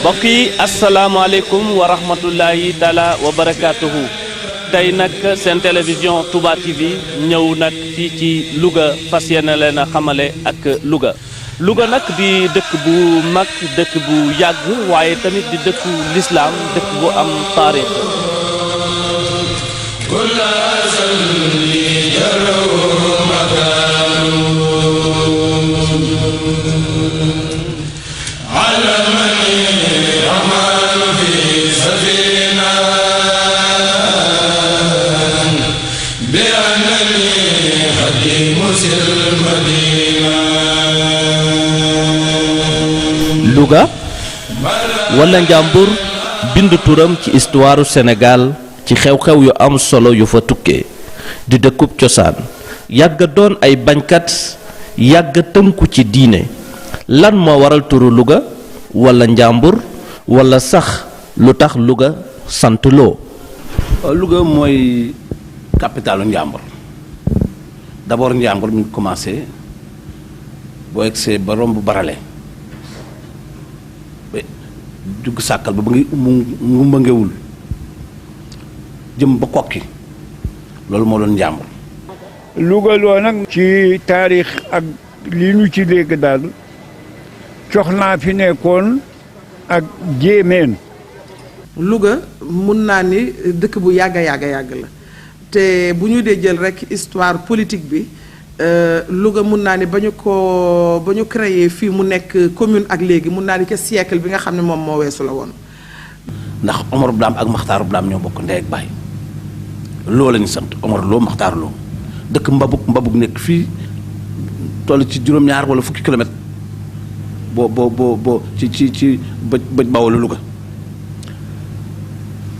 mbokk yi asalaamaaleykum wa rahmatullahi taala wa barakaatuhu tey nag seen télévision Touba TV ñëw nag fii ci Louga fas yéene leen a xamale ak Louga nag di dëkk bu mag dëkk bu yàgg waaye tamit di dëkku lislaam dëkk bu am taarix Louga wala Njàmbur bind turam ci histoire Sénégal ci xew-xew yu am solo yu fa tukkee di dëkkub cosaan yàgg doon ay bañkat yàgg tënku ci diine lan moo waral turu Louga wala Njàmbur wala sax lu tax Louga sant loo. Louga mooy capitalu Njàmbur d'abord Njàmbur mi ngi commencé boo egsee ba romb Barale dugg sàkkal ba ngi mu mbëngewul jëm ba kokki loolu moo doon Njàmbur. Louga loo nag ci taarix ak li ñu ci dégg daal coxnaa fi nekkoon ak jéemeen. Louga mun naa ni dëkk bu yàgg la te bu ñu dee jël rek histoire politique bi Louga mun naa ni ba ñu créé fii mu nekk commune ak léegi mun naa ni ca siècle bi nga xam ne moom moo weesu la woon. ndax Omar Blam ak Maxtaaru Blam ñoo bokk ndey ak baay loo lañu sant Omar Lo Maxtaar Lo dëkk Mbabuk nekk fii toll ci juróom-ñaar wala fukki kilomètre boo ci bëj Bawol Louga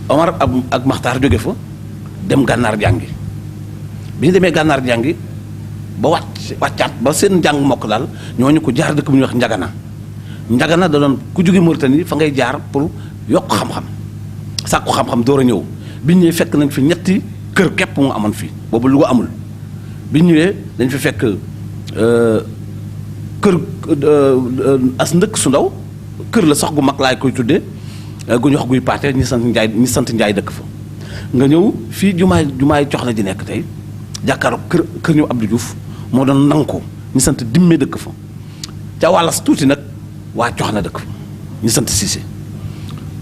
Omar ak Maxtaar jóge fa dem gànnaar jàngi bi ñu demee gànnaar jàngi ba wàccaat ba seen njàng mokk daal ñooñu ko jaar dëkk bu ñuy wax Njagana da doon ku jóge Mauritanie fa ngay jaar pour yokk xam-xam sàkku xam-xam door a ñëw bi ñu ñëwee fekk nañ fi ñetti kër képp mu amoon fii boobu Louga amul bi ñu ñëwee dañ fi fekk kër as ndëkk su ndaw kër la sax gu mag laay koy tuddee gu ñu wax guy paate ñi sant Njaay dëkk fa nga ñëw fii jumaay cox na ji nekk tey jàkkaaroo kër ñu Abdou Diouf moo doon nanko ñi sant Dimme dëkk fa ca wàllas tuuti nag waa cox na dëkk fa ñi sant Cissé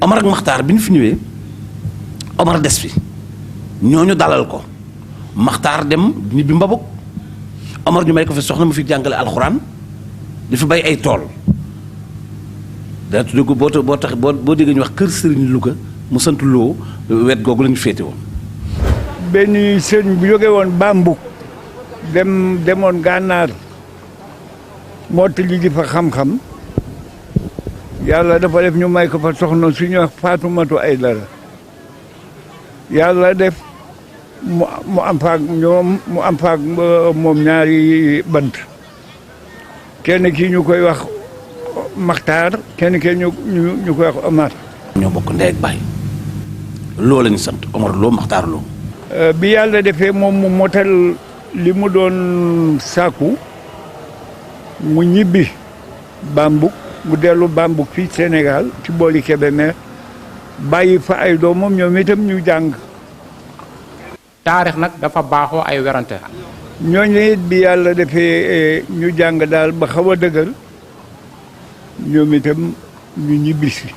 Omar ak Maxtaar bi ñu fi ñëwee Omar des fi ñooñu dalal ko Maxtaar dem ñibbi Mbabuk Omar ñu may ko fi soxna mu fi jàngale alxuraan di fi bay ay tool daa tudd ko boo déggee ñu wax kër Sëriñ Louga mu sant Loo wet googu la ñu féete woon. benn sëriñ bu jóge woon Bambuk demoon gànnaar mottali ji fa xam-xam yàlla dafa def ñu may ko fa soxna suñu wax Faatumatu Aydara yàlla def mu am faak moom ñaari bant kenn kii ñu koy wax Maxtaar kenn ñu koy wax Omar. ñoo bokk ndey ak baay loo lañu sant Omar Lo Maxtaar Lo. bi yàlla defee moom mu motal li mu doon sàkku mu ñibbi Bambuk mu dellu Bambuk fii Sénégal ci booli Kébémer bàyyi fa ay doomam ñoom itam ñu jàng. taarix nag dafa baaxoo ay werante. ñooñu it bi yàlla defee ñu jàng daal ba xaw a dëgër ñoom itam ñu ñibbisi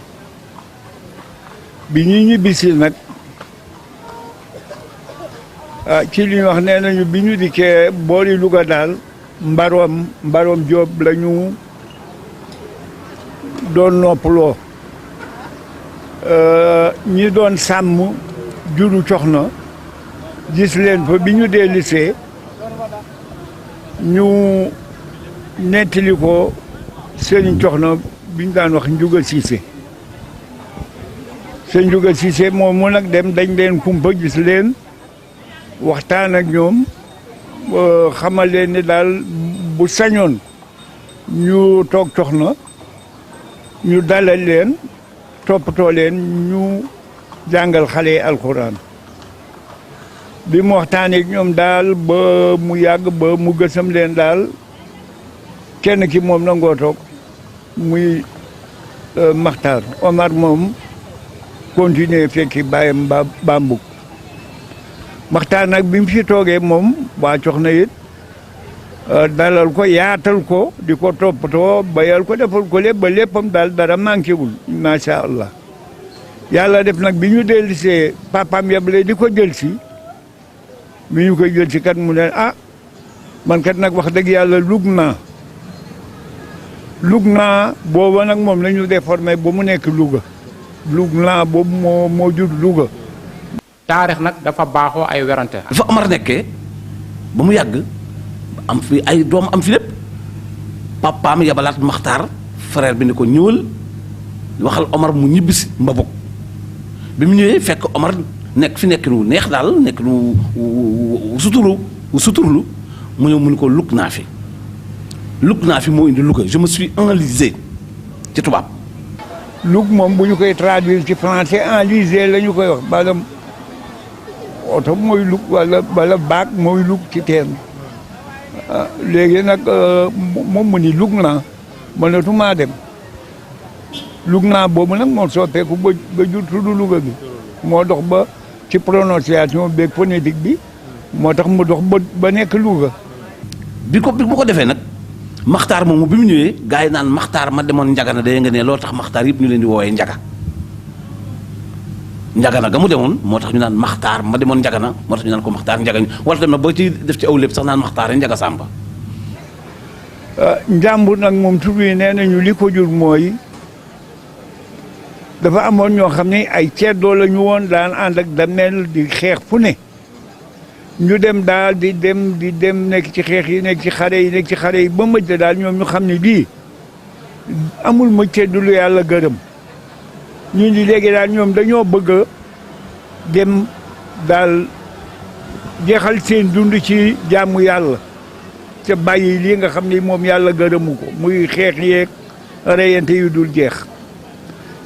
bi ñuy ñibbisi nag ci li ñu wax nee nañu bi ñu dikkee booli Louga daal mbaroom Jóob la ñu doon noppaloo ñi doon sàmm juru cox na gis leen fa bi ñu dellusee ñu nettali ko sëriñ Coxna bi ñu daan wax Njuga Siise sëñ Njuga Siise moom mu nag dem dañ leen kumpa gis leen waxtaan ak ñoom xamal leen ni daal bu sañoon ñu toog Coxna ñu dalal leen toppatoo leen ñu jàngal xale yi alxuraan bi mu waxtaanee ak ñoom daal ba mu yàgg ba mu gësam leen daal kenn ki moom nangoo toog muy Maxtaar Omar moom continuer fekki bàyyam Bambuk Maxtaar nag bi mu fi toogee moom waa Coxna it dalal ko yaatal ko di ko toppatoo bayal ko defal ko lépp ba léppam daal dara manqué wul macha allah yàlla def nag bi ñu dellusee papaam yable di ko jël si bi ñu koy jël si kat mu ne man kat nag wax dëgg yàlla lug naa booba nag moom la ñu déformé ba mu nekk Louga lug naa boobu moo jur Louga. taarix nag dafa baaxoo ay werante. dafa Omar nekkee ba mu yàgg am fi ay doom am fi lépp papaam yabalaat Maxtaar frère bi ni ko ñëwal waxal Omar mu ñibbisi Mbabuk bi mu ñëwee fekk Omar nekk fi nekk lu neex daal nekk lu suturlu mu ñëw mu ni ko lug naa fi moo indi Louga je me suis enlisé ci tubaab. lug moom bu ñu koy traduire ci français enlisé la ñu koy wax maanaam oto mooy lug wala baag mooy lug ci teen léegi nag moom mu ni lug naa mënatumaa dem lug naa boobu nag moo soppeeku ba jur tudd Louga bi moo dox ba ci prononciation beeg phonétique bi moo tax mu dox ba nekk Louga. bi mu ko defee nag Maxtaar moomu bi mu ñëwee gars yi naan Maxtaar ma demoon Njagana day nga ne loolu tax Maxtaar yëpp ñu leen di woowee Njagana ga mu demoon moo tax ñu naan Maxtaar ma demoon Njagana moo tax ñu naan ko Maxtaar Njagañ wala tamit boo ci def ci aw lépp sax naan Maxtaar Njaga Sàmba. Njàmbur nag moom tur bi nee nañu li ko jur mooy dafa amoon ñoo xam ne ay ceddoo la ñu woon daan ànd ak damel di xeex fu ne ñu dem daal di dem nekk ci xeex yi nekk ci xare yi ba mëj daal ñoom ñu xam ne lii amul mëcc du lu yàlla gërëm ñu ni léegi daal ñoom dañoo bëgg a dem daal jeexal seen dund ci jaamu yàlla te bàyyi lii nga xam ni moom yàlla gërëmu ko muy xeex yeeg reyante yu dul jeex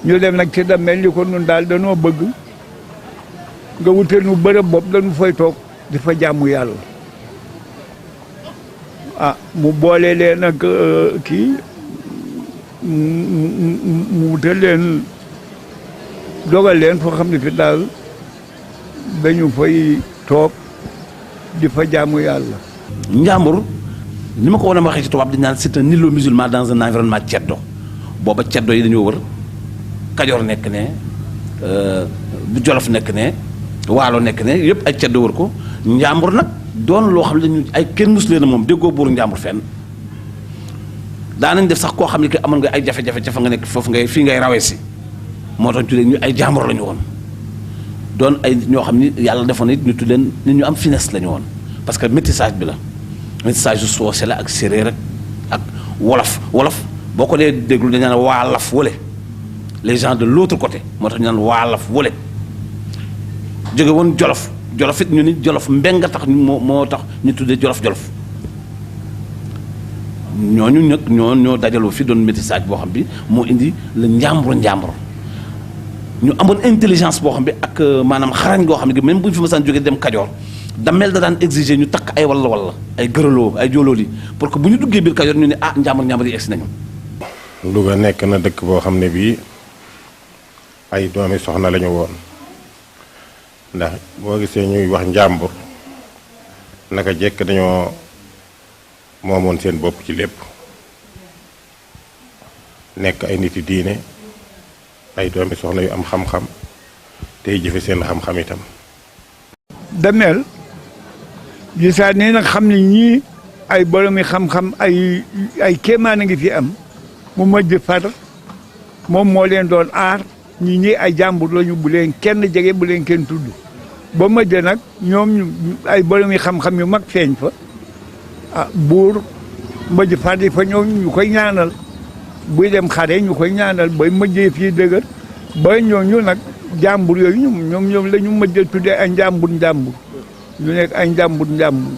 ñu dem nag ci damel ni ko nun daal dañoo bëgg nga wutal nu bërëb bopp dañu fay toog di fa jaamu yàlla mu boole leen ak kii mu wutal leen dogal leen foo xam ne fi daal dañu fay toog di fa jaamu yàlla. Njàmbur ni ma ko war a waxee ci tubaab dañu naan c'est un îlot musulman dans un environnement ceddo booba ceddo yi dañoo wër Kajoor nekk ne bu Jolof nekk ne Waalo nekk ne yëpp ay ceddo wër ko Njàmbur nag doon loo xam ne dañu ay kenn mus leen a moom déggoo buuru Njàmbur fenn daanañ def sax koo xam ne que amoon nga ay jafe-jafe ca fa nga nekk foofu fii ngay rawee si moo tax ñu ay jàmbur la ñu woon doon ay ñoo xam ni yàlla defoon it ñu tudd leen nit ñu am finesse la ñu woon parce que métissage bi la métissage yu soose la ak séeréer ak wolof boo ko dee déglu dañu naan waalaf wële les gens de l'autre côté moo tax ñu naan waalaf wële jóge woon jolof it ñu ni jolof mbeng tax moo tax ñu tuddee jolof ñooñu nag ñoo dajaloo fi doon métissage boo xam bi moo indi la njàmbur ñu amoon intelligence boo xam bi ak maanaam xarañ goo xam ne même bu ñu fi mësaan jógee dem Kajoor damel da daan exiger ñu takk ay walla ay gërëloo ay joolooli pour que bu ñu duggee biir Kajoor ñu ne njàmbur yi egsi nañu. Louga nekk na dëkk boo xam ne bii ay doomi soxna lañu woon ndax boo gisee ñuy wax njàmbur naka jekk dañoo moomoon seen bopp ci lépp nekk ay nit yi diine ay doomi soxna yu am xam-xam tey jëfe seen xam-xam itam. damel gisaat ne nag xam ne ñii ay boromi xam-xam ay kéemaan a ngi fi am mu mëjj far moom moo leen doon aar ñii ay jàmbur lañu bu leen kenn jege bu leen kenn tudd ba mëjj nag ñoom ay boromi xam-xam yu mag feeñ fa buur mbëj fàddi fa ñëw ñu koy ñaanal buy dem xare ñu koy ñaanal bay mëjjee fii dëgër ba ñooñu nag jàmbur yooyu ñoom la ñu mëjjee tuddee ay njàmbur ñu nekk ay njàmbur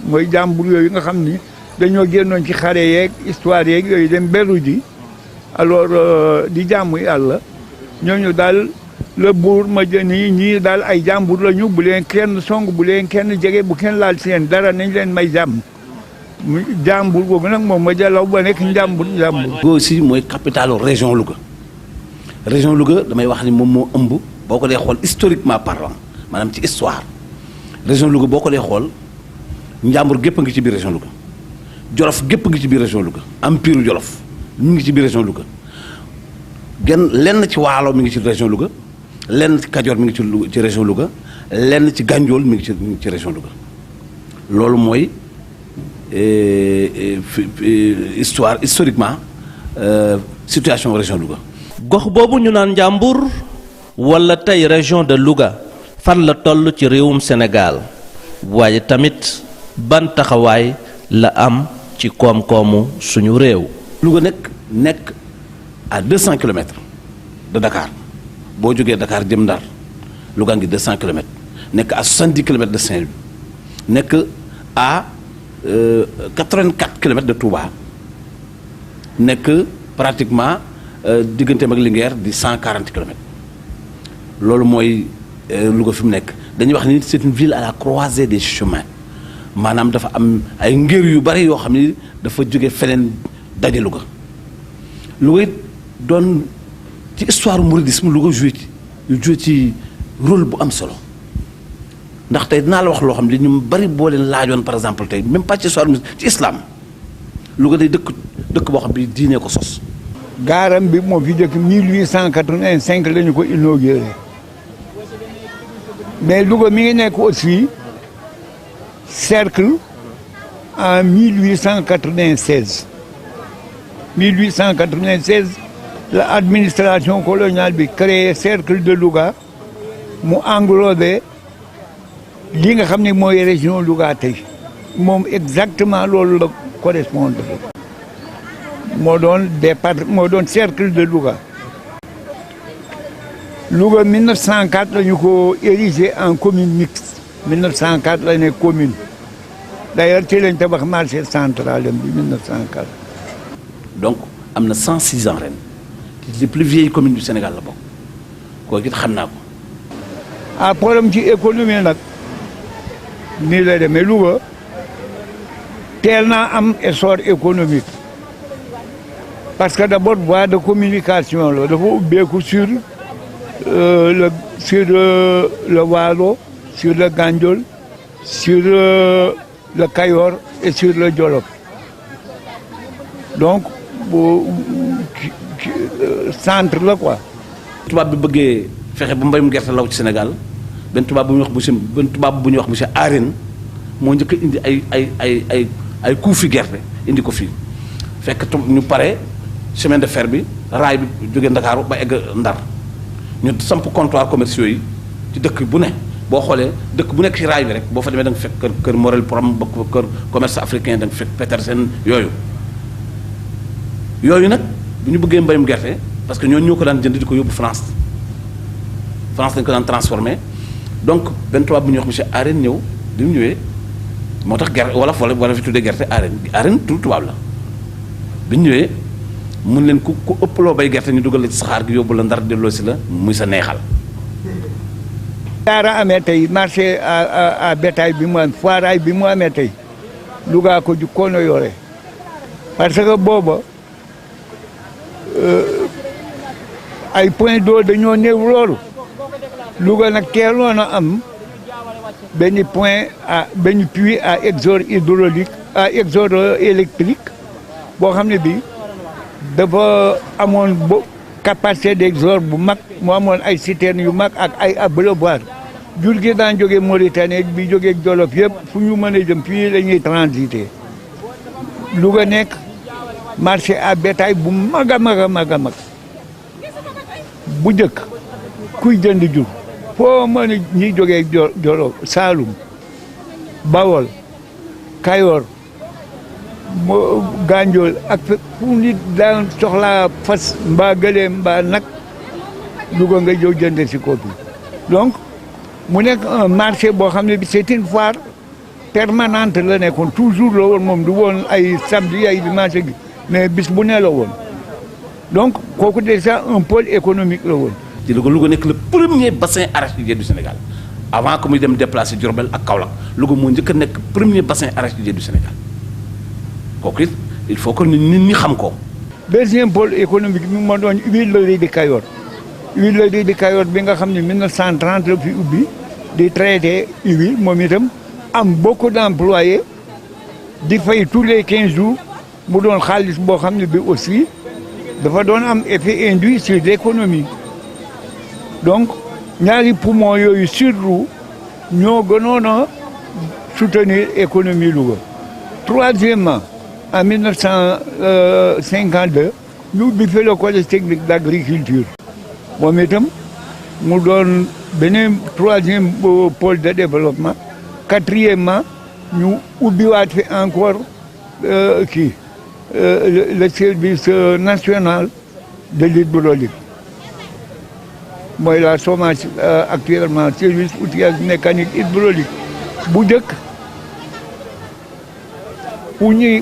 mooy jàmbur yooyu nga xam ni dañoo génnoon ci xare yeeg histoire yeeg yooyu dem beru ji alors di jàmm yàlla ñooñu daal la buur ma jëni ñii daal ay jàmbur lañu bu leen kenn song bu leen kenn jege bu kenn laal seen dara nañ leen may jàmm jàmbur boobu nag moom ma jalaw ba nekk njàmbur. Louga aussi mooy capitalu région Louga région Louga damay wax ni moom moo ëmb boo ko dee xool historiquement parlant maanaam ci histoire région Louga boo ko dee xool njàmbur gépp a ngi ci biir région Louga Jolof gépp a ngi ci biir région Louga empire Jolof mi ngi ci biir région Louga lenn ci Waalo mi ngi ci région Louga lenn ci Kajoor mi ngi ci région Louga lenn ci Gànjool mi ngi ci région Louga loolu mooy historiquement situation région Louga. gox boobu ñu naan Njàmbur wala tey région de Louga fan la toll ci réewum Sénégal waaye tamit ban taxawaay la am ci koom-koomu suñu réew. Louga nekk à 200 kilomètres de Dakar boo jógee Dakar jëm Ndar Louga ngi 200 kilomètres nekk à 70 kilomètres de Saint-Louis nekk à 84 kilomètres de Touba nekk pratiquement digganteem ak Linguère di 140 kilomètres loolu mooy Louga fi mu nekk dañuy wax ni c'est une ville à la croisée des chemins maanaam dafa am ay ngir yu bari yoo xam ni dafa jóge feneen daje Louga Louga it doon ci histoire mouridisme Louga joué ci rôle bu am solo ndax tey dinaa la wax loo xam ne ñu bari boo leen laajoon par exemple tey même pas ci histoire ci islam Louga day dëkk boo xam bi diine ko sos. gaaram bi moo fi jëkk 1885 la ñu ko inauguré mais Louga mi ngi nekk aussi cercle en 1896 la administration coloniale bi créé cercle de Louga mu englobé li nga xam ne mooy région Louga tey moom exactement loolu la correspondre moo doon cercle de Louga. Louga 1904 la ñu ko érigé en commune mixte 1904 la nekk commune d'ailleurs ci lañ tabax marché central bi 1904. donc am na 106 ans ren ci les plus vieilles communes du Sénégal la bokk kooku it xam naa ko. problème ci économie nag nii la demee Louga teel naa am essor économique parce que d'abord voie de communication la dafa ubbeeku sur le Waalo sur le Gandiol sur le Kayor et sur le Jolof donc centre la quoi. tubaab bi bëggee fexe ba mbayum gerte law ci Sénégal benn tubaab bu ñuy wax monsieur Arène moo njëkk indi ay kuufi gerte indi ko fii fekk ñu pare chemin de fer bi raay bi jógee Ndakaaru ba egg Ndar ñu samp comptoir commerciaux yi ci dëkk bu ne boo xoolee dëkk bu nekk ci raay bi rek boo fa demee da nga fekk kër Morel Prom ba kër commerce africain da nga fekk Petersen yooyu nag bu ñu bëggee mbayum gerte parce que ñoo ko daan jënd di ko yóbbu France dañ ko daan transformé donc benn tubaab bu ñuy wax monsieur Arène ñëw bi mu ñëwee moo tax gerte wala fi tuddee gerte Arène tout tubaab la bi ñu ñëwee mun leen ku ëpp loo bay gerte ñu dugal la ci saxaar gi yóbbu la Ndar delloo si la muy sa neexal. daara amee tey marché à bétail bi mu am foiraay bi mu amee tey Louga ko jukkoon a yore parce que booba ay point d'eau dañoo néew loolu Louga nag teeloon a am benn puits à exode hydraulique à exode électrique boo xam ne bii dafa amoon capacité d'exode bu mag mu amoon ay citernes yu mag ak ay abreuvoir jur gi daan jógee Mauritanie bi jógee Jolof yëpp fu ñu mën a jëm fii la ñuy transiter Louga nekk marché à bétail bu mag a mag bu njëkk kuy jënd jur foo mën a ñuy jógee Jolof Saalum Bawol Kayoor Gandiol ak fu nit daan soxlaa fas mbaa gëléem mbaa nag Louga nga jow jënd si ko fi donc mu nekk un marché boo xam ne bi c'est une foire permanente la nekkoon toujours la woon moom du woon ay samedi ay dimanche gi mais bis bu ne la woon donc kooku déjà un pôle économique la woon. ci Louga nekk le premier bassin arachidier du Sénégal avant que muy dem déplacer Diourbel ak Kaolack Louga moo njëkk a nekk premier bassin arachidier du Sénégal kooku it il faut que nit ñi xam ko. deuxième pôle économique bi moo doon huilerie di Kayor huilerie di Kayor bi nga xam ne 1930 la fi ubbi di traité huile moom itam am beaucoup d'employés di fay tous les 15 jours mu doon xaalis boo xam ne bi aussi dafa doon am effet induit sur l'économie donc ñaari poumon yooyu surtout ñoo gënoon a soutenir économie Louga. Troisièmement en 1952 ñu ubbi fi le collège technique d'agriculture moom itam mu doon beneen troisième pôle de développement. Quatrièmement ñu ubbiwaat fi encore le service national de l'hydraulique mooy la SOMAS actuellement service outillage mécanique hydraulique bu njëkk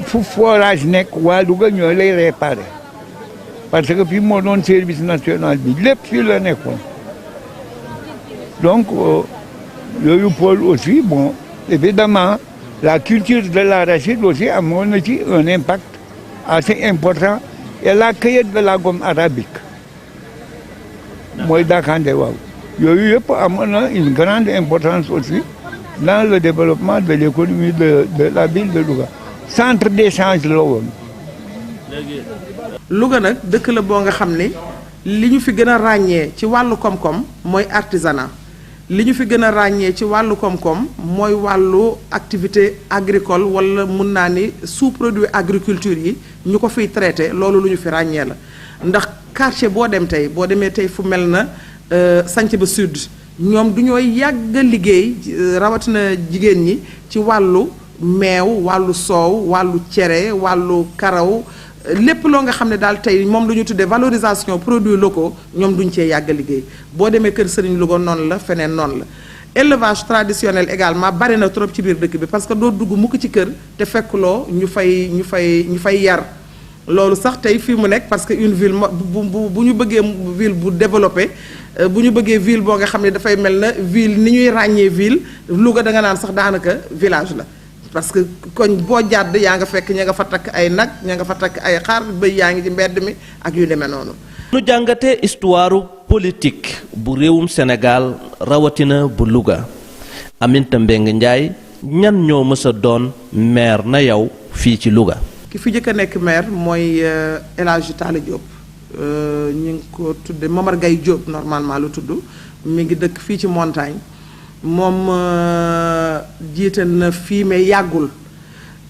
fu forage nekk waa Louga ñoo lay réparer parce que fii moo doon service national bi lépp fii la nekkoon donc yooyu pôle aussi bon évidemment la culture de l'arachide aussi amoon na ci un impact assez important et la cueillette de la gomme arabique mooy Dakande waaw yooyu yëpp amoon na une grande importance aussi dans le développement de l'économie de la ville de Louga centre d'échange la woon. Louga nag dëkk la boo nga xam ne li ñu fi gën a ràññee ci wàllu koom-koom mooy artisanat li ñu fi gën a ràññee ci wàllu koom-koom mooy wàllu activité agricole wala mun naa ni sous-produit agriculture yi ñu ko fiy traité loolu lu ñu fi ràññee la ndax quartier boo dem tey boo demee tey fu mel na Santhiaba Sud ñoom du ñooy yàgg a liggéey rawatina jigéen ñi ci wàllu meew wàllu soow wàllu cere wàllu karaw lépp loo nga xam ne daal tey moom lu ñu tuddee valorisation produits locaux ñoom duñ cee yàgg a liggéey boo demee kër Serigne Louga noonu la feneen noonu la élevage traditionnel également bari na trop ci biir dëkk bi parce que doo dugg mukk ci kër te fekkuloo ñu fay yar loolu sax tey fii mu nekk parce que une ville bu ñu bëggee ville bu développé bu ñu bëggee ville boo nga xam ne dafay mel na ville ni ñuy ràññee ville Louga da nga naan sax daanaka village la parce que koñ boo jàdd yaa nga fekk ña nga fa takk ay nag ña nga fa takk ay xar bëy yaa ngi ci mbedd mi ak yu demee noonu. nu jàngatee histoire politique bu réewum Sénégal rawatina bu Louga Aminata Mbengue Ndiaye ñan ñoo mës a doon maire na yow fii ci Louga. ki fi jëkk a nekk maire mooy El Hadji Talla Diop ñu ngi ko tudde Momar Gaye Diop normalement lu tudd mi ngi dëkk fii ci montagne moom jiite na fii mais yàggul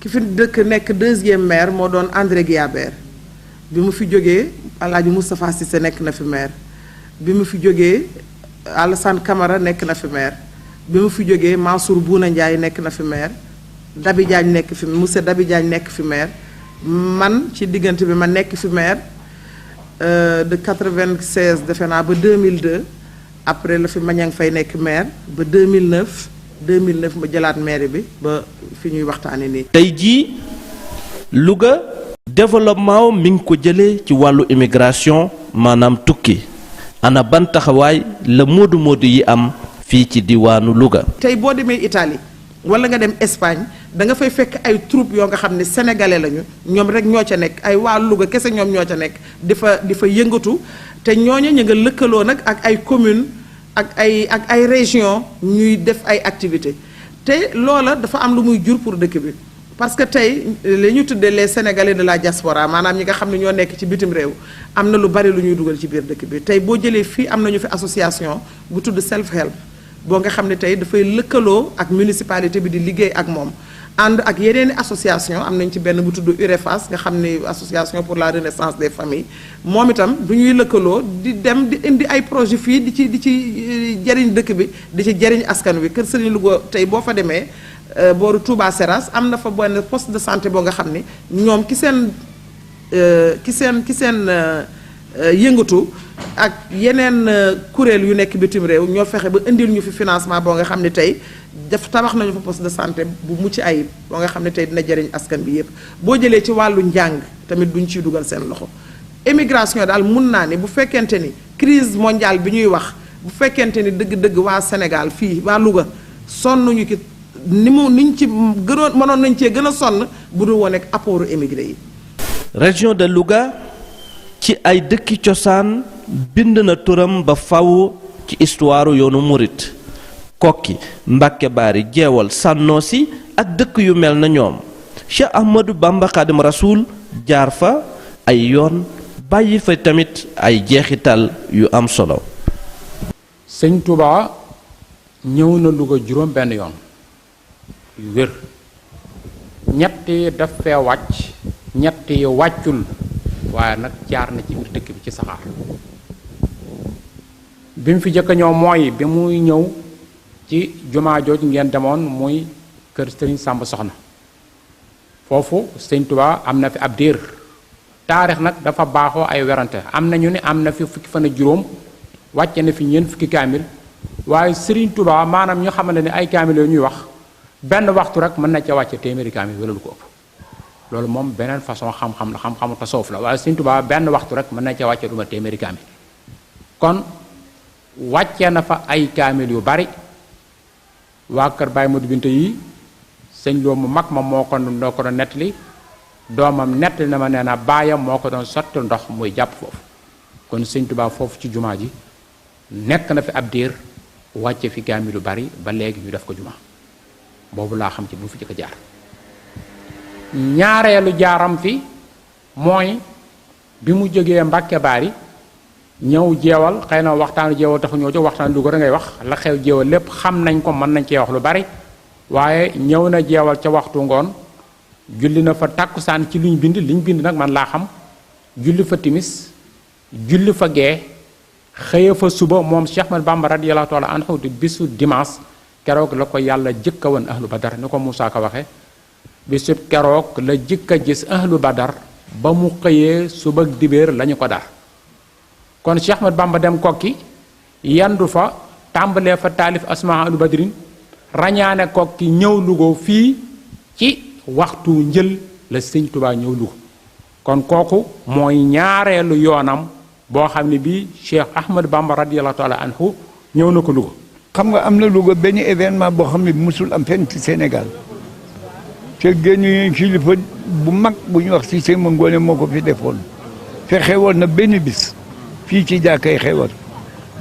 ki fi dëkk nekk deuxième maire moo doon André Guillabert bi mu fi jógee Alaaji Moustapha Cissé nekk na fi maire bi mu fi jógee Alassane Camara nekk na fi maire bi mu fi jógee Mansour Bouna Ndiaye nekk na fi maire Dabi Diagne nekk fi monsieur Dabi Diagne nekk fi maire man ci diggante bi ma nekk fi maire de 96 defe naa ba 2002 après la fi Mañang Fay nekk maire ba 2009 ma jëlaat maire bi ba fi ñuy waxtaane nii. tey jii Louga développement mi ngi ko jëlee ci wàllu immigration maanaam tukki ana ban taxawaay la moodu yi am fii ci diwaanu Louga. tey boo demee Italie wala nga dem Espagne da nga fay fekk ay troupe yoo nga xam ne sénégalais lañu ñoom rek ñoo ca nekk ay waa Louga kese ñoom ñoo ca nekk di fa yëngatu te ñooñu ñu nga lëkkaloo nag ak ay commune ak ay région ñuy def ay activités te loola dafa am lu muy jur pour dëkk bi parce que tey li ñu tuddee les sénégalais de la diaspora maanaam ñi nga xam ne ñoo nekk ci bitim réew am na lu bari lu ñuy dugal ci biir dëkk bi tey boo jëlee fii am nañu fi association bu tudd self help boo nga xam ne tey dafay lëkkaloo ak municipalité bi di liggéey ak moom ànd ak yeneeni association am nañ ci benn bu tudd UREFAS nga xam ne association pour la renaissance des familles moom itam du ñuy lëkkaloo di dem di indi ay projet fii di ci jëriñ dëkk bi di ci jëriñ askan wi kër Serigne Louga tey boo fa demee booru Touba Seras am na fa benn poste de santé boo nga xam ne ñoom ki seen yëngatu ak yeneen kuréel yu nekk bitim réew ñoo fexe ba indil ñu fi financement boo nga xam ne tey def tabax nañu fa poste de santé bu mucc ayib boo nga xam ne tey dina jëriñ askan bi yépp boo jëlee ci wàllu njàng tamit duñ ciy dugal seen loxo émigration daal mun naa ne bu fekkente ni crise mondiale bi ñuy wax bu fekkente ni dëgg-dëgg waa Sénégal fii waa Louga sonnuñu ki niñ ci gënoon mënoon nañ cee gën a sonn bu dul woon ak apportu émigré yi. région de Louga ci ay dëkki cosaan bind na turam ba faw ci histoire yoonu murit Kokki Mbàkke Baari Jeewal Sànnoosi ak dëkk yu mel na ñoom Cheikh Ahmadou Bamba Xaadim Rasuul jaar fa ay yoon bàyyi fa tamit ay jeexital yu am solo. sëñ Touba ñëw na Louga juróom benn yoon yu wér ñetti daf fee wàcc ñetti wàccul waaye nag jaar na ci biir dëkk bi ci saxaar bi mu fi jëkk ñëw mooy bi muy ñëw ci jumaa jooj ngeen demoon muy kër sëriñ Sàmb Soxna foofu sëñ Touba am na fi ab diir taarix nag dafa baaxoo ay werante am na ñu ne am na fi fukki fan ak juróom wàcce na fi ñeent fukki kaamil waaye Serigne Touba maanaam ñu xamante ne ay kaamil yooyu ñuy wax benn waxtu rek mën na ca wàcce téeméeri kaamil wala lu ko ëpp loolu moom beneen façon xam-xam la xam-xamu tasawuf la waaye Serigne Touba benn waxtu rek mën na ca wàcce du ma téeméeri kaamil kon wàcce na fa ay kaamil yu bari waa kër Baye Modou Binta yi sëñ Lo mu mag ma moo ko doon nettali doomam nettali na ma nee na baayam moo ko doon sotti ndox muy jàpp foofu kon sëñ Touba foofu ci jumaa ji nekk na fi ab diir wàcce fi kaamil lu bari ba léegi ñu def ko jumaa boobu laa xam ci bu fi jëkk jaar ñaareelu jaaram fi mooy bi mu jógee Mbàkke Baari ñëw jeewal xëy na waxtaanu jeewal taxu ñoo jóg waxtaan Louga ngay wax la xew jeewal lépp xam nañ ko mën nañ cee wax lu bari waaye ñëw na jeewal ca waxtu ngoon julli na fa tàkkusaan ci liñ bind nag man laa xam julli fa timis julli fa gee xëye fa suba moom Cheikh Ahmadou Bamba radiyallahu taala anhu di bisu dimanche keroog la ko yàlla jëkka woon ahlu badar ni ko Moussa ko waxe bisu keroog la jëkka gis ahlu badar ba mu xëyee suba dibéer lañu ko dar kon Cheikh Ahmadou Bamba dem Kokki yandu fa tàmbalee fa taalif asmaa ahlu badrin rañaane Kokki ñëw Louga fii ci waxtu njël la sëñ Touba ñëw Louga kon kooku mooy ñaareelu yoonam boo xam ne bii Cheikh Ahmadou Bamba radiyallahu taala anhu ñëw na ko Louga. xam nga am na Louga benn événement boo xam ne musul am fenn ci Sénégal te génn kilifa bu mag bu ñu wax ci Cissé Ngoné moo ko fi defoon fexe woon na benn bis fii ci jàkkay Xewar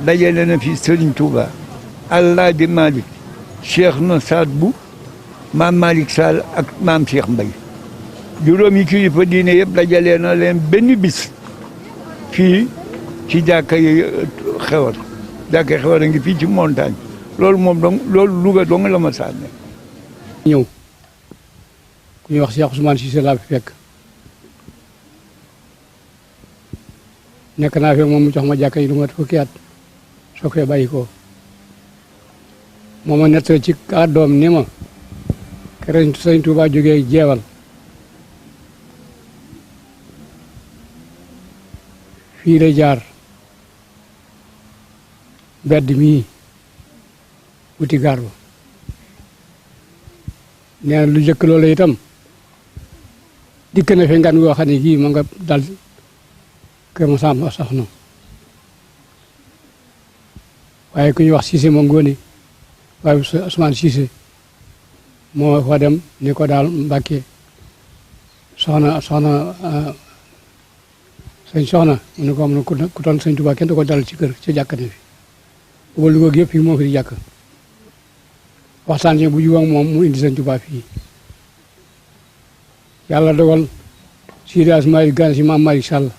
dajale na fi Serigne Touba Alaaji Malick Cheikh na Saad bu maam Malick Sall ak maam Cheikh Mbaye juróomi kilifa diine yëpp dajale na leen benn bis fii ci jàkkay Xewar jàkkay Xewar a ngi fii ci montagne loolu moom donc loolu Louga dong la ma sànne ñëw ku ñuy wax Cheikh Ousmane Cissé laa fi fekk nekk naa fi moom mu jox ma jàkka yi lu ma fukki at soo koy bàyyi ko moom a nettali ci kàddoom ni ma keroog Sëñ Tuubaa jógee jeewal fii lay jaar mbedd mii wuti gaar ba nee na lu jëkk loolu itam dikk na fi ngan goo xam ne gii ma nga dal kër ma sàmm soxna waaye ku ñuy wax Cissé ma Ngoné waaye Ousmane Cissé moo fa dem ni ko daal Mbàkke soxna sëñ soxna mu ne ko am na ku toon sëñ Tuubaa kenn du ko dal ci kër ci jàkk ne fi booba Louga gi yëpp fii moo fi di jàkk waxtaan ci bu juwag moom mu indi sëñ Tuubaa fii yàlla dogal Seydi Asmaïl gan si maam Malick Sall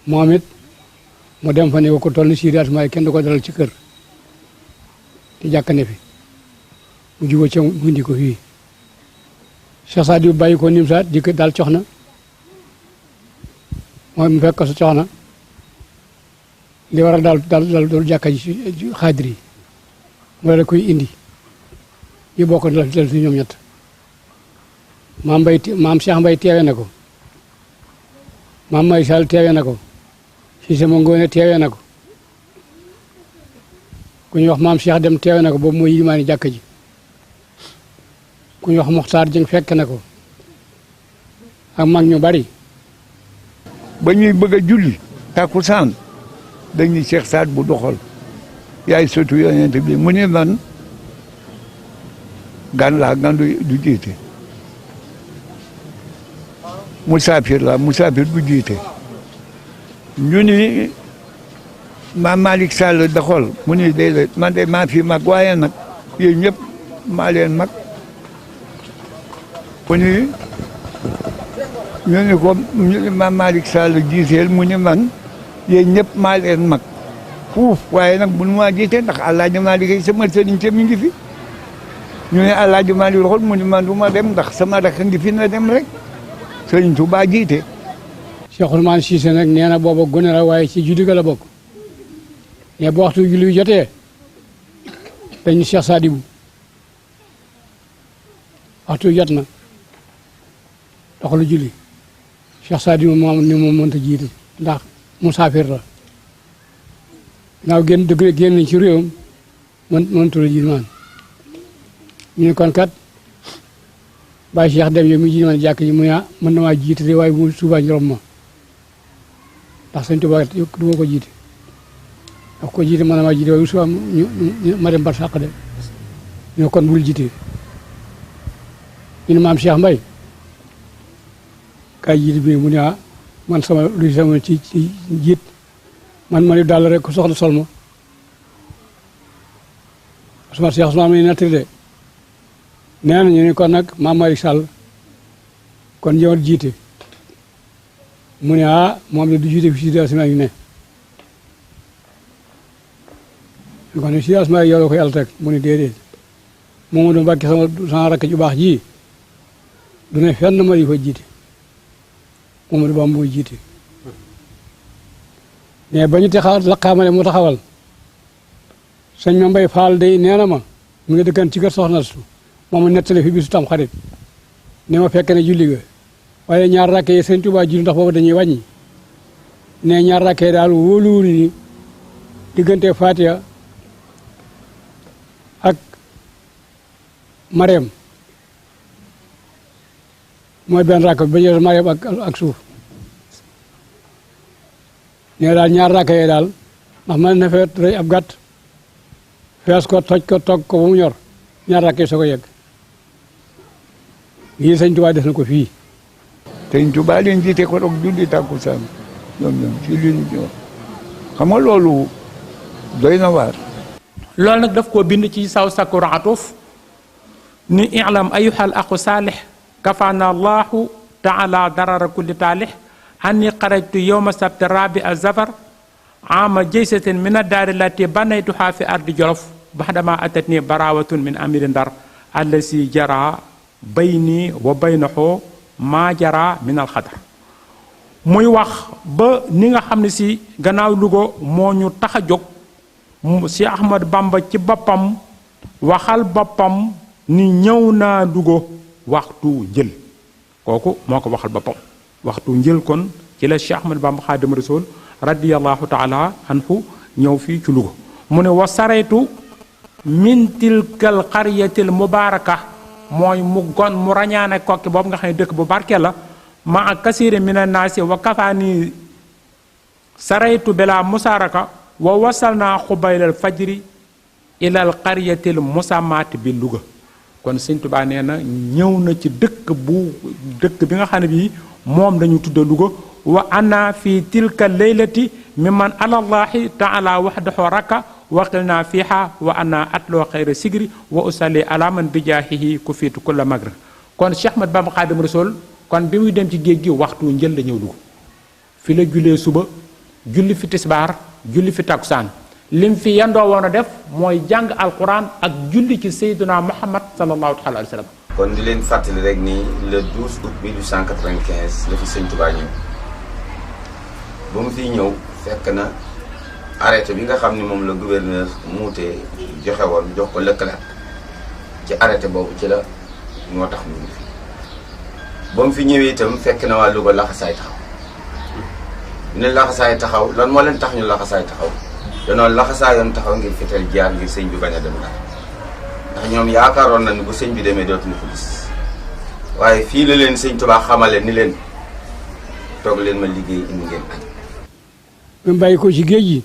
moom it mu dem fa ne ko toll ni Seydi Asmaïl kenn du ko dalal ci kër di jàkk ne fi mu jubóo ca mu indi ko fii Cheikh Sadio bàyyi ko nim saat dikk daal coxna mooy mu fekk ko sa coxna li war a daal jàkka ji xaadir yi mu la koy indi ñu bokk dal si ñoom ñett maam Cheikh Mbay teewe na ko maam May Sall teewe na ko Cissé ma Ngoone teewe na ko ku ñuy wax maam Cheikh dem teewe na ko boobu mooy yilimaani jàkk ji ku ñuy wax Moxtaar Jëng fekk na ko ak mag ñu bari ba ñuy bëgg a julli takkusaan dañuy Cheikh Saad bu doxal yaay sotu yonent bi mu ne man gan laa gan du jiite musaafir du jiite ñu ni maam Malick Sall doxal mu ni déedéet man de maa fi mag waaye nag yéen ñëpp maa leen mag mu ni ñu ni ko ñu ni maam Malick Sall jiiteel mu ni man yéen ñëpp maa leen mag fuuf waaye nag mënu maa jiite ndax Alaaji Maalik ay sama sëriñ te mi ngi fi ñu ne Alaaji Maalik loxol mu ni man du ma dem ndax sama rakk ngi fi na dem rek Sëriñ Tuubaa jiite. Cheikh Ousmane Cissé nag nee na booba gone la waaye ci julli ga la bokk mais bu waxtu julli jotee dañu Cheikh Sadibou waxtu jot na doxalu julli Cheikh Sadibou moom ni moom mënta jiite ndax musaafir la naaw génn ci réewam mëntu la jiite man ñu ne kon kat Baye Cheikh dem yow mi jiite man jàkk ji mu ne mën na maa jiite de waaye bu suba ñu rob ma ndax Sëñ Tuubaa du ma ko jiite ndax ko jiite mën na maa jiite waaye bu suba ma dem bar sàq de ñu ne kon bul jiite ñu ne maam Cheikh Mbay kaay jiite bi mu ne man sama luy sama ci jiit man ma ni daal rek ku soxla sol ma Ousmane Cheikh Ousmane may nettali de nee na ñu ne kon nag maam Malick Sall kon ñëwal jiite mu ne moom la du jiite fi si dasima yu ne kon si dasima yow la ko yàlla teg mu ne déedéet moom du Mbàkke sama rakk ju baax ji du ne fenn ma di fa jiite moom du Bamba mooy jiite mais ba ñu laqaamale mu taxawal sëñ ma Mbay Faal day nee na ma mu ngi dëkkan ci kër soxna su moom mu nettali fi bisu tam xarit ne ma fekk ne julli ga waaye ñaar rakke yi Sëñ Tuubaa julli ndax boobu dañuy wàññi ne ñaar rakke yi daal wóoluwul ni diggante Fatiha ak Mariam mooy benn rakk ba jël Mariam ak suuf ne daal ñaar rakke yi daal ndax man na fee rëy ab gàtt fees ko toj ko togg ko ba mu ñor ñaar rakke soo ko yegg lii Sëñ Tuubaa def na ko fii Sëñ Tuubaa leen jiite ko doog julli takkusaan ñoom ci li ñu wax xam nga loolu doy na waar. loolu nag daf koo bind ci saw sakkur atuf ni i'lam ayyuhal aqu saalih kafaana allahu taala darara kulli taalih anni xarajtu yowma sabti rabi a zafar ama jaysatin min addaari lati banaytuha fi ardi jolof baxdama atatni barawatun min amiri ndar allasi jara bayni wa baynahu maa jara min alxadar muy wax ba ni nga xam ne si gannaaw Louga moo ñu tax a jóg si Ahmad Bamba ci boppam waxal boppam ni ñëw naa Louga waxtu njël kooku moo ko waxal boppam waxtu njël kon ci la Cheikh Ahmad Bamba Xaadimu Rasuul radiyallahu taala anhu ñëw fii ci Louga mu ne wa saraytu min tilkal qaryatil mubaraka mooy mu rañaane kokki boobu nga xam ne dëkk bu barke la ma ak kasiri mina naasi wa kafaani saraytu bila musaraka wa wasal naa xubaylal fajri ilal qaryatil musammaati bi Louga kon Sëñ Tuubaa nee na ñëw na ci dëkk bi nga xam ne bii moom dañu tudda Louga wa ana fi tilka leylati mimman alallahi taala waxdahu raka waqil naa fiiha wa ana atloo xayra sigri wa usalli ala man bijaahihi ku fiitu kulla magr kon Cheikh Ahmad Bamba Xaadimu Rasuul kon bi muy dem ci géej gi waxtu njël la ñëw Louga fi la jullee suba julli fi tisbaar julli fi takkusaan lim fi yendoo woon a def mooy jàng alquran ak julli ci sayyiduna Muhammad sallallahu alayhi wa sallam. kon di leen fàttali rek ni le 12 août 1895 la fi Sëñ Tuubaa ñëw ba mu fiy ñëw fekk na arrêté bi nga xam ni moom la gouverneur muutee joxe woon jox ko lëkkalaat ci arrêté boobu ci la moo tax mu ngi fi ba mu fi ñëwee itam fekk na waa Louga laxasaay taxaw ñu ne laxasaay taxaw lan moo leen tax ñu laxasaay taxaw danoo laxasaayoon taxaw ngir fital jaar ngir sëñ bi bañ a dem Ndar ndax ñoom yaakaaroon na ni bu sëñ bi demee dootuñu ko gis waaye fii la leen sëñ Tuubaa xamale ni leen toog leen ma liggéey indi ngeen añ. mu bàyyi ko ci géej gi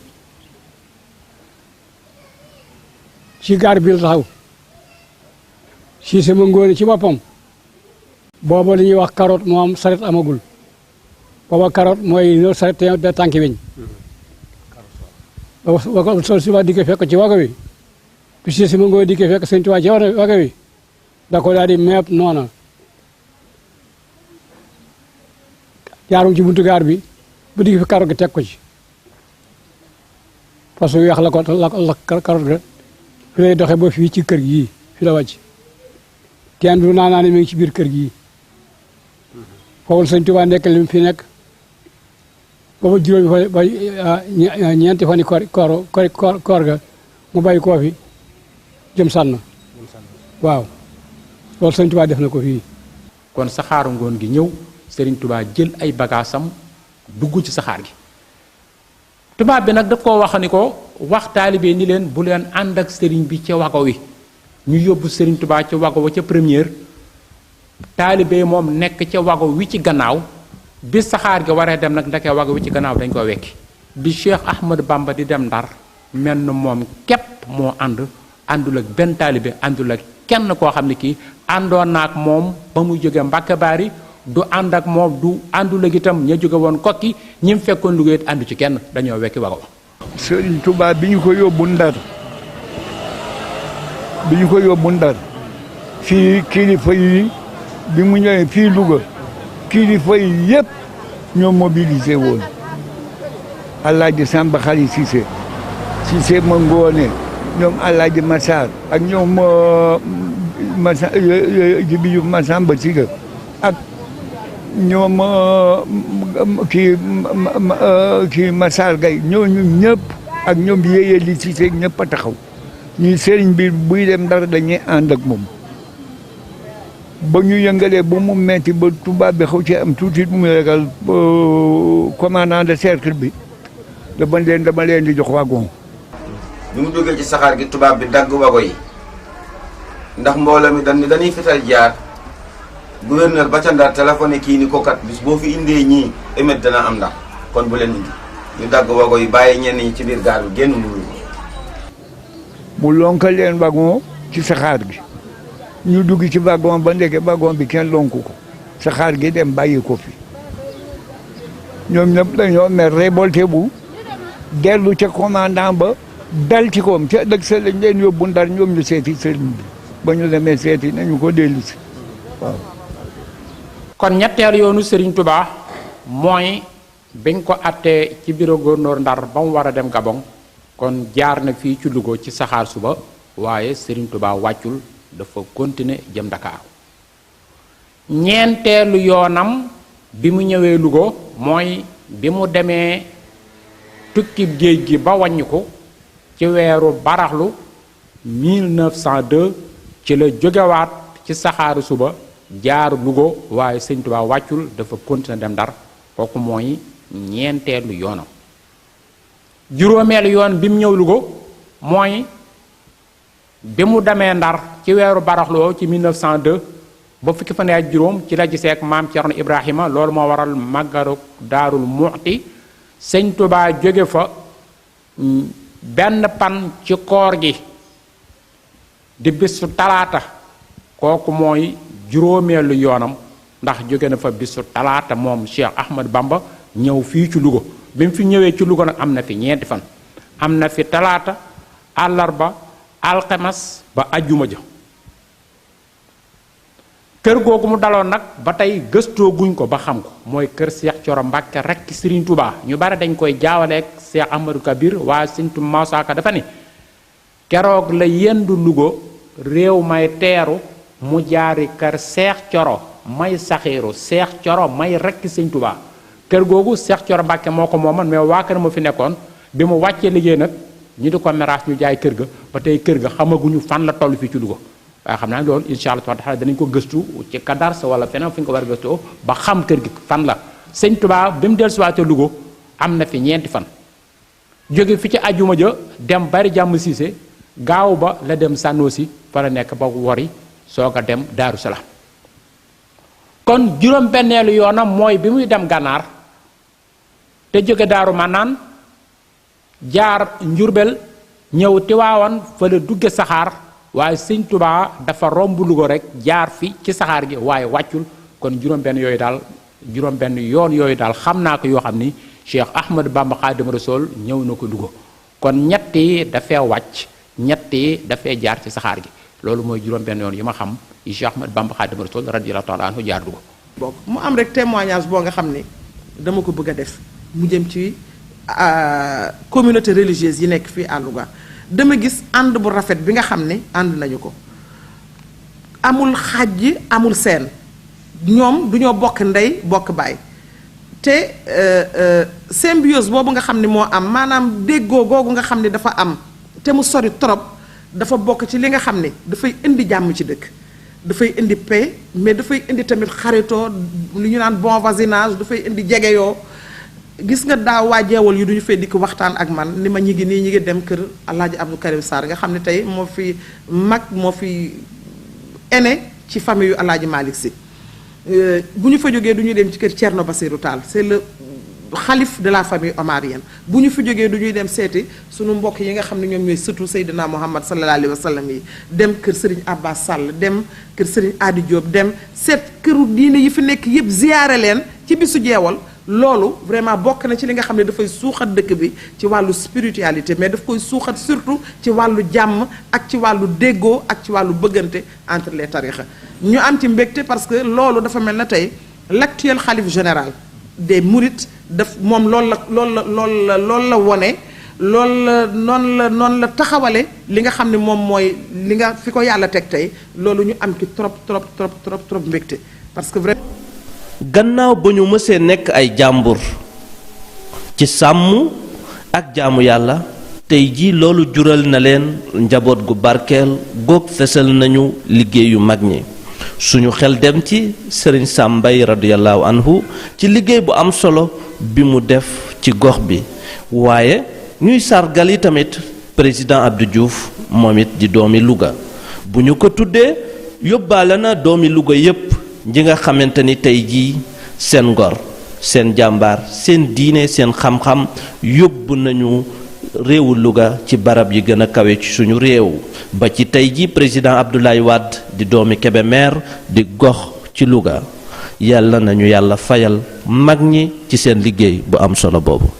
ci gaar bi la taxaw si sama ngóone ci boppam booba li ñuy wax carotte moo am saret amagul booba carotte mooy loolu saret te tànki weñ ba sol si waa dikkee fekk ci wago wi bi si sama ngóone dikkee fekk sëñ Tuubaa ci wago wi da ko daal di meeb noona jaarum ci buntu gaar bi bu digg fi carotte gi teg ko ci parce que weex la ko la carotte ga fi lay doxee ba fii ci kër gi fi la wàcc kenn du naa ne mi ngi ci biir kër gi foofu sëñ Tuubaa nekk li mu fi nekk booba juróomi fa ba ñeenti fan yi koor ga mu bàyyi koo fi jëm sànn waaw loolu sëñ Tuubaa def na ko fii. kon saxaaru ngoon gi ñëw Serigne Touba jël ay bagaasam dugg ci saxaar gi tubaab bi nag daf koo wax ni ko wax taalibe ni leen bu leen ànd ak Serigne bi ca wago wi ñu yóbbu Serigne Touba ca wago wa ca première taalibe moom nekk ca wago wi ci gannaaw bi saxaar gi waree dem nag ndeke wago wi ci gannaaw dañ ko wekki bi Cheikh Ahmad Bamba di dem Ndar mel na moom képp moo àndul ak benn taalibe àndul ak kenn koo xam ne kii àndoon na ak moom ba muy jóge Mbàkke Baari du ànd ak moom du àndul ak itam ña jóge woon Kokki ñi mu fekkoon Louga it àndu ci kenn dañoo wekki wago Sëriñ Tuubaa bi ñu ko yóbbu Ndar fii kilifa yi bi mu ñëwee fii Louga kilifa yi yëpp ñoo mobilisé woon Alaaji Samba Xali Cissé ma ngoone ñoom Alaaji Massar ak ñoom Jibi Masamba Siga ak ñoom kii Massar Gaye ñooñu ñëpp ak ñoom yéyee li Cissé ñëpp a taxaw ñuy sëriñ bi buy dem Ndar dañuy ànd ak moom ba ñu yëngalee ba mu metti ba tubaab bi xaw ci am tuuti mu ragal commandant de cercle bi dama leen di jox wagon. bi mu duggee ci saxaar gi tubaab bi dagg wago yi ndax mbooloo mi dañuy fital jaar gouverneur ba ca Ndar téléphoné kii ni ko kat bis boo fi indee ñii émet dana am ndax kon bu leen indi ñu dagg wago yi bàyyi ñenn ñi ci biir gaar bi génn mu lonkal leen wagon ci saxaar gi ñu dugg ci wagon ba ndeke wagon bi kenn lonku ko saxaar gi dem bàyyi ko fi ñoom ñëpp dañoo mer révolté bu dellu ca commandant ba dal ci koom ca dëgg sa lañ leen yóbbu Ndar ñoom ñu seeti sëriñ bi ba ñu demee seeti nañu ko dellu si waaw. kon ñetteel yoonu Serigne Touba mooy biñ ko attee ci bureau gouverneur Ndar ba mu war a dem Gabon kon jaar na fii ci Louga ci saxaar suba waaye Serigne Touba wàccul dafa continuer jëm Dakar ñeenteelu yoonam bi mu ñëwee Louga mooy bi mu demee tukki géej gi ba wàññi ko ci weeru baraxlu 1902 ci la jógewaat ci saxaaru suba jaar Louga waaye Sëñ Tuubaa wàccul dafa continuer dem Ndar kooku mooy ñeenteelu yoonam juróomeelu yoon bi mu ñëw Louga mooy bi mu demee Ndar ci weeru baraxlu ci 1902 ba fukki fan ak juróom ci la gisee ak maam Cerno Ibrahima loolu moo waral màggaru Daarul Muxti Sëñ Tuubaa jóge fa benn pan ci koor gi di bisu talaata kooku mooy juróomeelu yoonam ndax jóge na fa bisu talaata moom Cheikh Ahmad Bamba ñëw fii ci Louga bi mu fi ñëwee ci Louga nag am na fi ñeenti fan am na fi talaata àllarba alxames ba ajjuma ja kër googu mu daloon nag ba tey gëstoo guñ ko ba xam ko mooy kër Cheikh Thioro Mbacke rek Serigne Touba ñu bari dañ koy jaawaleeg Cheikh Ahmadou Kabir waa Sëñ Moussa Ka dafa ni keroog la yendu Louga réew may teeru mu jaari kër Cheikh Thioro may saxiiru Cheikh Thioro may rek Sëñ Touba kër googu Cheikh Thioro Mbacke moo ko mooman mais waa kër ma fi nekkoon bi mu wàccee liggéey nag ñu di ko meraas ñu jaay kër ga ba tey kër ga xamaguñu fan la toll fii ci Louga waaye xam naa loolu incha allah taala danañ ko gëstu ci kadars wala feneen fu ñu ko war a gëstoo ba xam kër gi fan la. sëñ Touba bi mu dellusiwaatee Louga am na fi ñeenti fan jóge fi ci ajuma ja dem bari jàmm siise gaaw ba la dem Sànnoosi fa la nekk ba wori soog a dem Daaru Salaam kon juróom-benneelu yoonam mooy bi muy dem gànnaar te jóge Daaru Manaan jaar Njurbel ñëw Tiwaawan fa la dugge saxaar waaye sëñ Touba dafa romb Louga rek jaar fi ci saxaar gi waaye wàccul kon juróom-benn yooyu daal juróom-benn yoon yooyu daal xam naa ko yoo xam ni Cheikh Ahmadou Bamba Khadim Rasoul ñëw na ko Louga kon ñetti dafee wàcc ñetti dafee jaar ci saxaar gi loolu mooy juróom-benn yoon yi ma xam yi Cheikh Ahmadou Bamba Khadim Rasoul radiyallahu ta'ala anhu jaar Louga. boobu mu am rek témoignage boo nga xam ne dama ko bëgg a def mu jëm ci communauté religieuse yi nekk fii à Louga dama gis ànd bu rafet bi nga xam ne ànd nañu ko amul xàjj amul seen ñoom du ñoo bokk ndey bokk baay te symbiose boobu nga xam ne moo am maanaam déggoo googu nga xam ne dafa am te mu sori trop dafa bokk ci li nga xam ne dafay indi jàmm ci dëkk dafay indi paix mais dafay indi tamit xaritoo li ñu naan bon voisinage dafay indi jegeyoo gis nga daaw waa jeewal yi duñu fay dikk waxtaan ak man ni ma ñi ngi dem kër Alaaji Abdou Karim Sarr nga xam ne tey moo fi mag moo fi aîné ci famille yu Alaaji Malick Sy bu ñu fa jógee du ñu dem ci kër Thierno Bassirou Tall c'est le xalif de la famille omarienne bu ñu fi jógee du ñuy dem seeti sunu mbokk yi nga xam ne ñoom ñooy sëtu Seydina Muhammad sallallahu alayhi wa sallam yi dem kër Serigne Abbas Sall dem kër Serigne Adi Diop dem seet këru diine yi fi nekk yëpp ziyaare leen ci bisu jeewal loolu vraiment bokk na ci li nga xam ne dafay suuxat dëkk bi ci wàllu spiritualité mais daf koy suuxat surtout ci wàllu jàmm ak ci wàllu déggoo ak ci wàllu bëggante entre les tarixa ñu am ci mbégte parce que loolu dafa mel na tey l'actuel xalif général des mourides daf moom loolu la wone noonu la taxawale li nga xam ne moom mooy li nga fi ko yàlla teg tey loolu ñu am ci trop mbégte parce que vraiment gannaaw ba ñu mësee nekk ay jàmbur ci sàmm ak jaamu yàlla tey jii loolu jural na leen njaboot gu barkeel goog fesal nañu liggéeyu mag ñi suñu xel dem ci sëriñ Sàmbay radiyallahu anhu ci liggéey bu am solo bi mu def ci gox bi waaye ñuy sargal yi tamit président Abdou Diouf moom it di doomi Louga bu ñu ko tuddee yóbbaale na doomi Louga yépp ñi nga xamante ni tey jii seen ngor seen jàmbaar seen diine seen xam-xam yóbbu nañu réewu Louga ci barab yi gën a kawe ci suñu réew ba ci tey jii président Abdoulaye Wade di doomi Kébémer di gox ci Louga yàlla nañu yàlla fayal mag ñi ci seen liggéey bu am solo boobu